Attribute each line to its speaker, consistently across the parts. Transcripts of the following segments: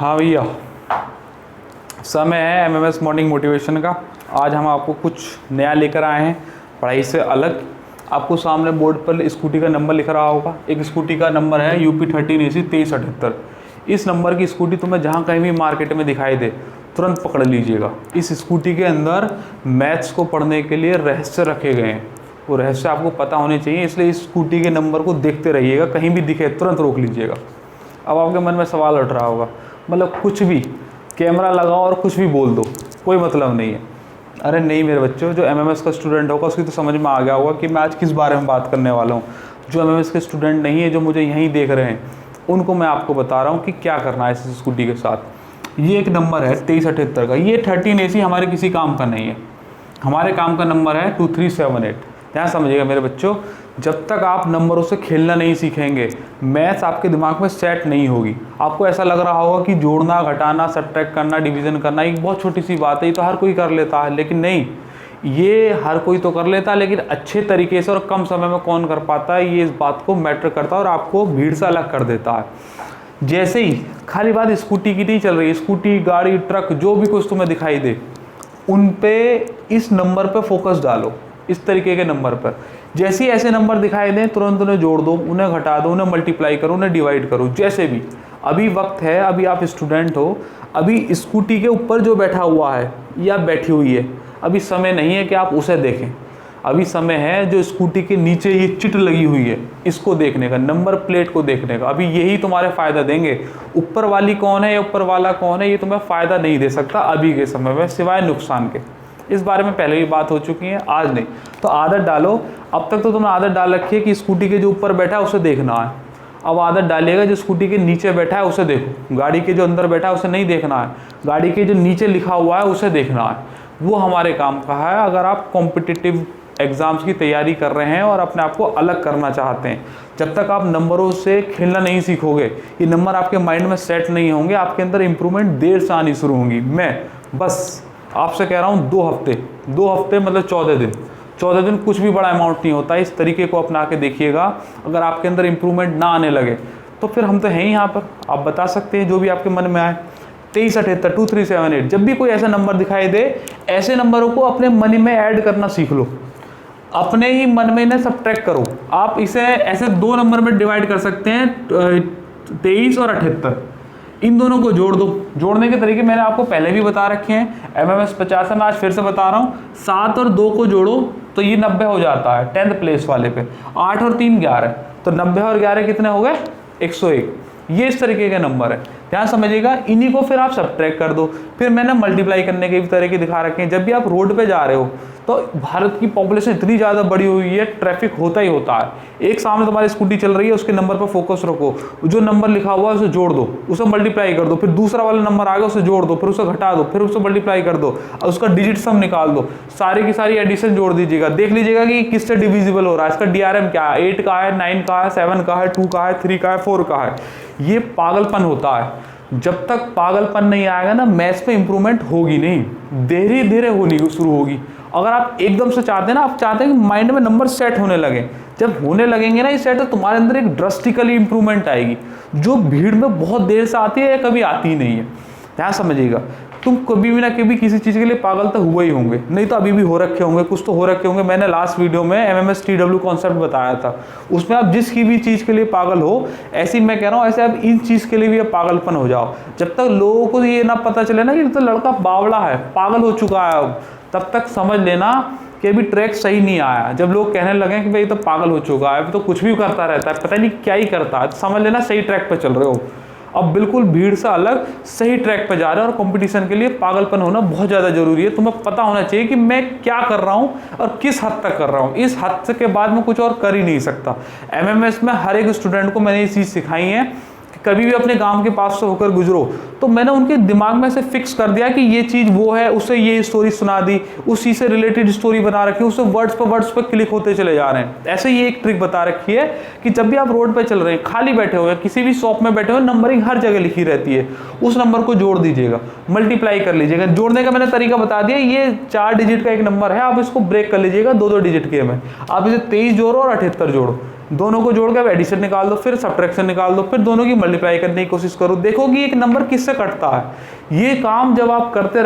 Speaker 1: हाँ भैया, समय है एमएमएस मॉर्निंग मोटिवेशन का। आज हम आपको कुछ नया लेकर आए हैं, पढ़ाई से अलग। आपको सामने बोर्ड पर स्कूटी का नंबर लिख रहा होगा। एक स्कूटी का नंबर है UP13AC 2378। इस नंबर की स्कूटी तुम्हें जहाँ कहीं भी मार्केट में दिखाई दे, तुरंत पकड़ लीजिएगा। इस स्कूटी के अंदर मैथ्स को पढ़ने के लिए रहस्य रखे गए हैं। वो रहस्य आपको पता होने चाहिए, इसलिए इस स्कूटी के नंबर को देखते रहिएगा। कहीं भी दिखे तुरंत रोक लीजिएगा। अब आपके मन में सवाल उठ रहा होगा, मतलब कुछ भी कैमरा लगाओ और कुछ भी बोल दो, कोई मतलब नहीं है। अरे नहीं मेरे बच्चों, जो एमएमएस का स्टूडेंट होगा उसकी तो समझ में आ गया होगा कि मैं आज किस बारे में बात करने वाला हूँ। जो एमएमएस के स्टूडेंट नहीं है, जो मुझे यहीं देख रहे हैं, उनको मैं आपको बता रहा हूँ कि क्या करना है इस स्कूटी के साथ। ये एक नंबर है 2378 का। ये 13AC हमारे किसी काम का नहीं है। हमारे काम का नंबर है 2378। ध्यान समझिएगा मेरे बच्चों, जब तक आप नंबरों से खेलना नहीं सीखेंगे, मैथ्स आपके दिमाग में सेट नहीं होगी। आपको ऐसा लग रहा होगा कि जोड़ना, घटाना, सब्ट्रैक्ट करना, डिवीज़न करना एक बहुत छोटी सी बात है, ये तो हर कोई कर लेता है। लेकिन नहीं, ये हर कोई तो कर लेता है, लेकिन अच्छे तरीके से और कम समय में कौन कर पाता है, ये इस बात को मैटर करता है और आपको भीड़ से अलग कर देता है। जैसे ही खाली बात स्कूटी की नहीं चल रही, स्कूटी, गाड़ी, ट्रक, जो भी कुछ तुम्हें दिखाई दे, उन पे इस नंबर पे फोकस डालो, इस तरीके के नंबर पर। जैसे ही ऐसे नंबर दिखाई दें, तुरंत उन्हें जोड़ दो, उन्हें घटा दो, उन्हें मल्टीप्लाई करो, उन्हें डिवाइड करो। जैसे भी अभी वक्त है, अभी आप स्टूडेंट हो, अभी स्कूटी के ऊपर जो बैठा हुआ है या बैठी हुई है, अभी समय नहीं है कि आप उसे देखें। अभी समय है जो स्कूटी के नीचे ये चिट लगी हुई है, इसको देखने का, नंबर प्लेट को देखने का। अभी यही तुम्हारे फ़ायदा देंगे। ऊपर वाली कौन है या ऊपर वाला कौन है, ये तुम्हें फ़ायदा नहीं दे सकता अभी के समय में, सिवाय नुकसान के। इस बारे में पहले भी बात हो चुकी है, आज नहीं। तो आदत डालो। अब तक तो तुमने आदत डाल रखी है कि स्कूटी के जो ऊपर बैठा है उसे देखना है। अब आदत डालिएगा जो स्कूटी के नीचे बैठा है उसे देखो। गाड़ी के जो अंदर बैठा है उसे नहीं देखना है, गाड़ी के जो नीचे लिखा हुआ है उसे देखना है। वो हमारे काम का है अगर आप कॉम्पिटिटिव एग्ज़ाम्स की तैयारी कर रहे हैं और अपने आप को अलग करना चाहते हैं। जब तक आप नंबरों से खेलना नहीं सीखोगे, ये नंबर आपके माइंड में सेट नहीं होंगे, आपके अंदर इंप्रूवमेंट देर से आनी शुरू होंगी। मैं बस आपसे कह रहा हूँ 2 हफ्ते मतलब 14 दिन कुछ भी बड़ा अमाउंट नहीं होता है। इस तरीके को अपना के देखिएगा। अगर आपके अंदर इंप्रूवमेंट ना आने लगे तो फिर हम तो हैं ही यहाँ पर, आप बता सकते हैं जो भी आपके मन में आए। 2378 2378 जब भी कोई ऐसा नंबर दिखाई दे, ऐसे नंबरों को अपने मन में ऐड करना सीख लो। अपने ही मन में इन्हें सब्ट्रैक्ट करो। आप इसे ऐसे 2 नंबर में डिवाइड कर सकते हैं, 23 और 78। इन दोनों को जोड़ दो। जोड़ने के तरीके मैंने आपको पहले भी बता रखे हैं, MMS 50 में आज फिर से बता रहा हूँ। 7 और 2 को जोड़ो तो ये 90 हो जाता है 10th प्लेस वाले पे। 8 और 3 11, तो 90 और 11 कितने हो गए? 101। ये इस तरीके के नंबर है, ध्यान समझिएगा। इन्हीं को फिर आप सब्ट्रैक्ट कर दो। फिर मैंने मल्टीप्लाई करने के भी तरीके दिखा रखे हैं। जब भी आप रोड पे जा रहे हो तो भारत की पॉपुलेशन इतनी ज़्यादा बड़ी हुई है, ट्रैफिक होता ही होता है। एक सामने तुम्हारी स्कूटी चल रही है, उसके नंबर पर फोकस रखो, जो नंबर लिखा हुआ है उसे जोड़ दो, उसे मल्टीप्लाई कर दो। फिर दूसरा वाला नंबर आ गया, उसे जोड़ दो, फिर उसे घटा दो, फिर उसे मल्टीप्लाई कर दो और उसका डिजिट सम निकाल दो। सारी की सारी एडिशन जोड़ दीजिएगा, देख लीजिएगा कि किससे डिविजिबल हो रहा है। इसका DRM क्या है, 8 का है, 9 का है, 7 का है, 2 का है, 3 का है, 4 का है। ये पागलपन होता है। जब तक पागलपन नहीं आएगा ना, मैथ्स पे इंप्रूवमेंट होगी नहीं, धीरे धीरे होनी शुरू होगी। अगर आप एकदम से चाहते हैं ना, आप चाहते हैं कि माइंड में नंबर सेट होने लगे, जब होने लगेंगे ना ये सेट, तो तुम्हारे अंदर एक ड्रास्टिकली इंप्रूवमेंट आएगी, जो भीड़ में बहुत देर से आती है या कभी आती ही नहीं है। ध्यान समझिएगा, तुम कभी भी ना कभी किसी चीज़ के लिए पागल तो हुए ही होंगे, नहीं तो अभी भी हो रखे होंगे, कुछ तो हो रखे होंगे। मैंने लास्ट वीडियो में MMS TW कॉन्सेप्ट बताया था, उसमें आप जिस की भी चीज़ के लिए पागल हो, ऐसे ही मैं कह रहा हूँ, ऐसे आप इन चीज़ के लिए भी आप पागलपन हो जाओ। जब तक लोगों को ये ना पता चले ना कि तो लड़का बावड़ा है, पागल हो चुका है, अब तब तक समझ लेना कि अभी ट्रैक सही नहीं आया। जब लोग कहने लगे कि भाई तो पागल हो चुका है, तो कुछ भी करता रहता है, पता नहीं क्या ही करता है, समझ लेना सही ट्रैक पर चल रहे हो। अब बिल्कुल भीड़ से अलग सही ट्रैक पर जा रहे हो। और कंपटीशन के लिए पागलपन होना बहुत ज़्यादा जरूरी है। तुम्हें पता होना चाहिए कि मैं क्या कर रहा हूँ और किस हद तक कर रहा हूँ। इस हद के बाद मैं कुछ और कर ही नहीं सकता। MMS में हर एक स्टूडेंट को मैंने ये चीज़ सिखाई है। कभी भी अपने गांव के पास से होकर गुजरो तो मैंने उनके दिमाग में से फिक्स कर दिया कि ये चीज़ वो है, उसे ये स्टोरी सुना दी, उसी से रिलेटेड स्टोरी बना रखी, उसे वर्ड्स पर क्लिक होते चले जा रहे हैं। ऐसे ही एक ट्रिक बता रखी है कि जब भी आप रोड पे चल रहे हैं, खाली बैठे हुए, किसी भी शॉप में बैठे हुए, नंबरिंग हर जगह लिखी रहती है, उस नंबर को जोड़ दीजिएगा, मल्टीप्लाई कर लीजिएगा। जोड़ने का मैंने तरीका बता दिया, ये 4 डिजिट का एक नंबर है, आप इसको ब्रेक कर लीजिएगा 2-2 डिजिट के में। आप इसे 23 जोड़ो और 78 जोड़ो, दोनों को जोड़ के अब एडिशन निकाल दो, फिर सब्ट्रैक्शन निकाल दो, फिर दोनों की मल्टीप्लाई करने की कोशिश करो, देखो कि एक नंबर किससे कटता है। ये काम जब आप करते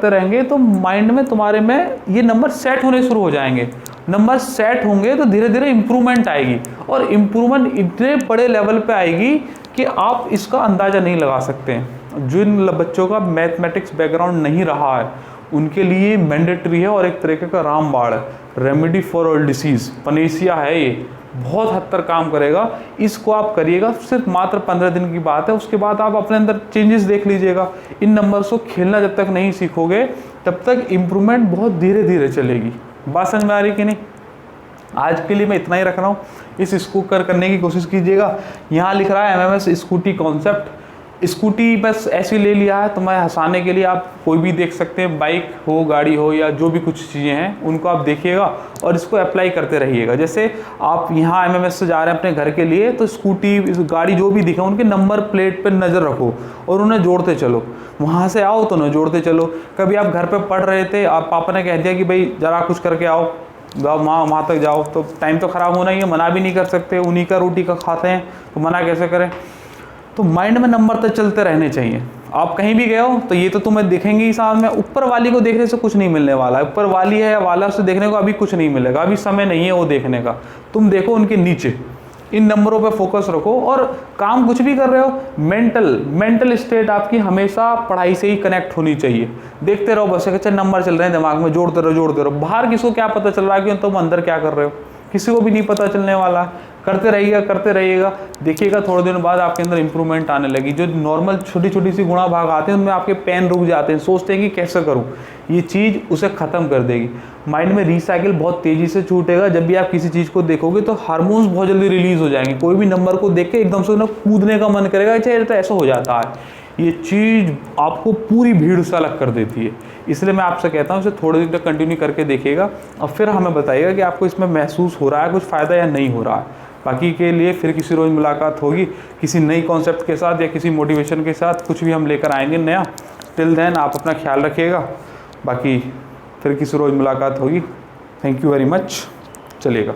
Speaker 1: रहेंगे तो माइंड में तुम्हारे में ये नंबर सेट होने शुरू हो जाएंगे। नंबर सेट होंगे तो धीरे धीरे इंप्रूवमेंट आएगी, और इंप्रूवमेंट इतने बड़े लेवल पे आएगी कि आप इसका अंदाज़ा नहीं लगा सकते हैं। जिन बच्चों का मैथमेटिक्स बैकग्राउंड नहीं रहा है उनके लिए मैंडेटरी है और एक तरीके का रामबाण है, remedy for all disease, panacea है ये, बहुत हद तक काम करेगा। इसको आप करिएगा, सिर्फ मात्र 15 दिन की बात है, उसके बाद आप अपने अंदर चेंजेस देख लीजिएगा। इन नंबर्स को खेलना जब तक नहीं सीखोगे तब तक इम्प्रूवमेंट बहुत धीरे धीरे चलेगी। बात समझ में आ रही कि नहीं? आज के लिए मैं इतना ही रख रहा हूँ, इसको करने की कोशिश कीजिएगा। यहाँ लिख रहा है एमएमएस स्कूटी कॉन्सेप्ट, स्कूटी बस ऐसे ले लिया है तो मैं हंसाने के लिए, आप कोई भी देख सकते हैं, बाइक हो, गाड़ी हो, या जो भी कुछ चीज़ें हैं उनको आप देखिएगा और इसको अप्लाई करते रहिएगा। जैसे आप यहाँ एमएमएस से जा रहे हैं अपने घर के लिए, तो स्कूटी, गाड़ी जो भी दिखे उनके नंबर प्लेट पर नज़र रखो और उन्हें जोड़ते चलो। वहाँ से आओ तो उन्हें जोड़ते चलो। कभी आप घर पर पढ़ रहे थे, आप पापा ने कह दिया कि भाई ज़रा कुछ करके आओ, वहाँ तक जाओ, तो टाइम तो ख़राब होना ही है, मना भी नहीं कर सकते, उन्हीं का रोटी का खाते हैं तो मना कैसे करें। तो माइंड में नंबर तो चलते रहने चाहिए। आप कहीं भी गए हो तो ये तो तुम्हें दिखेंगे ही सामने। ऊपर वाली को देखने से कुछ नहीं मिलने वाला है, ऊपर वाली है या वाला से देखने को अभी कुछ नहीं मिलेगा, अभी समय नहीं है वो देखने का। तुम देखो उनके नीचे, इन नंबरों पे फोकस रखो, और काम कुछ भी कर रहे हो, मेंटल स्टेट आपकी हमेशा पढ़ाई से ही कनेक्ट होनी चाहिए। देखते रहो बस, अच्छा नंबर चल रहे हैं दिमाग में, जोड़ते रहो। बाहर किसको क्या पता चल रहा है कि तुम अंदर क्या कर रहे हो, किसी को भी नहीं पता चलने वाला। करते रहिएगा, देखिएगा थोड़े दिन बाद आपके अंदर इंप्रूवमेंट आने लगी। जो नॉर्मल छोटी छोटी सी गुणा भाग आते हैं उनमें आपके पेन रुक जाते हैं, सोचते हैं कि कैसे करूं, ये चीज़ उसे ख़त्म कर देगी। माइंड में रिसाइकिल बहुत तेज़ी से छूटेगा। जब भी आप किसी चीज़ को देखोगे तो हार्मोन्स बहुत जल्दी रिलीज हो जाएंगे। कोई भी नंबर को देख के एकदम से ना कूदने का मन करेगा, अच्छा तो ऐसा हो जाता है। ये चीज़ आपको पूरी भीड़ से अलग कर देती है। इसलिए मैं आपसे कहता हूँ इसे थोड़े दिन तक कंटिन्यू करके देखिएगा और फिर हमें बताइएगा कि आपको इसमें महसूस हो रहा है कुछ फ़ायदा या नहीं हो रहा है। बाकी के लिए फिर किसी रोज़ मुलाकात होगी किसी नई कॉन्सेप्ट के साथ या किसी मोटिवेशन के साथ, कुछ भी हम लेकर आएंगे नया। टिल देन आप अपना ख्याल रखिएगा, बाकी फिर किसी रोज़ मुलाकात होगी। Thank you very much. चलिएगा।